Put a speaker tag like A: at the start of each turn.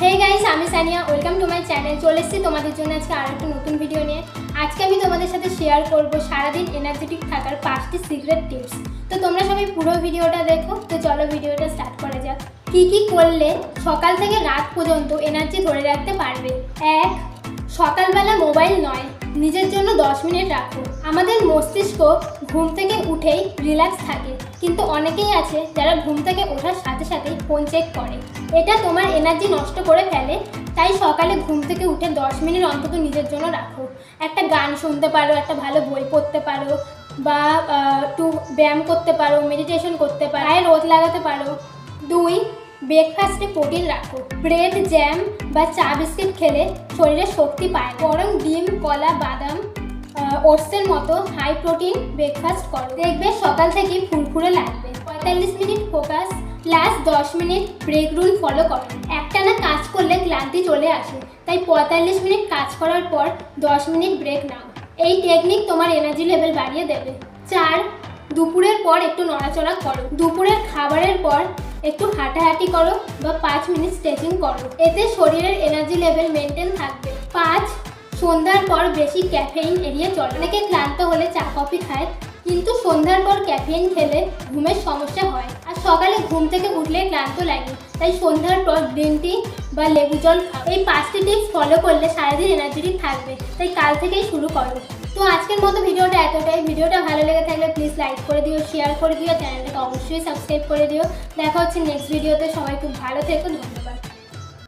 A: Hey guys আমি Sania welcome to my channel. চলে এসেছি তোমাদের জন্য আজকে আরেকটা নতুন ভিডিও নিয়ে। আজকে আমি তোমাদের সাথে শেয়ার করব সারাদিন এনার্জেটিক থাকার 5টি সিক্রেট টিপস। তো তোমরা সবাই পুরো ভিডিওটা দেখো। তো চলো ভিডিওটা স্টার্ট করা যাক। কি করলে সকাল থেকে রাত পর্যন্ত এনার্জি ধরে রাখতে পারবে। 1. সকালবেলা মোবাইল নয়, নিজের জন্য 10 মিনিট রাখো। আমাদের মস্তিষ্ক ঘুম থেকে উঠেই রিল্যাক্স থাকে, কিন্তু অনেকেই আছে যারা ঘুম থেকে ওঠার সাথে সাথেই ফোন চেক করে। এটা তোমার এনার্জি নষ্ট করে ফেলে। তাই সকালে ঘুম থেকে উঠে 10 মিনিট অন্তত নিজের জন্য রাখো। একটা গান শুনতে পারো, একটা ভালো বই পড়তে পারো, বা একটু ব্যায়াম করতে পারো, মেডিটেশন করতে পারো, গায়ে রোদ লাগাতে পারো। 2. ব্রেকফাস্টে প্রোটিন রাখো। ব্রেড, জ্যাম বা চা বিস্কিট খেলে শরীরে শক্তি পায়। বরং ডিম, কলা, বাদাম, ওটসের মতো হাই প্রোটিন ব্রেকফাস্ট করো, দেখবে সকাল থেকেই ফুরফুরে লাগবে। 45 minute focus plus 10 minute break rule follow করো। একটানা কাজ করলে ক্লান্তি চলে আসে, তাই 45 মিনিট কাজ করার পর 10 মিনিট ব্রেক নাও। এই টেকনিক তোমার এনার্জি লেভেল বাড়িয়ে দেবে। 4. দুপুরের পর একটু নড়াচড়া করো। দুপুরের খাবারের পর একটু হাঁটাহাঁটি করো বা 5 মিনিট স্ট্রেচিং করো, এতে শরীরের এনার্জি লেভেল মেনটেন থাকবে। 5. সন্ধ্যার পর বেশি ক্যাফেইন এড়িয়ে চলো। অনেকে ক্লান্ত হলে চা কফি খায়, কিন্তু সন্ধ্যার পর ক্যাফেইন খেলে ঘুমের সমস্যা হয়, আর সকালে ঘুম থেকে উঠলে ক্লান্ত লাগে। তাই সন্ধ্যার পর গ্রিন টি বা লেবু জল খাও। এই 5টি টিপস ফলো করলে সারাদিন এনার্জেটিক থাকবে, তাই কাল থেকেই শুরু করো। তো আজকের মতো ভিডিওটা এতটাই। ভিডিওটা ভালো লেগে থাকলে প্লিজ লাইক করে দিও, শেয়ার করে দিও, চ্যানেলটাকে অবশ্যই সাবস্ক্রাইব করে দিও। দেখা হচ্ছে নেক্সট ভিডিওতে। সবাই খুব ভালো থেকো, ধন্যবাদ।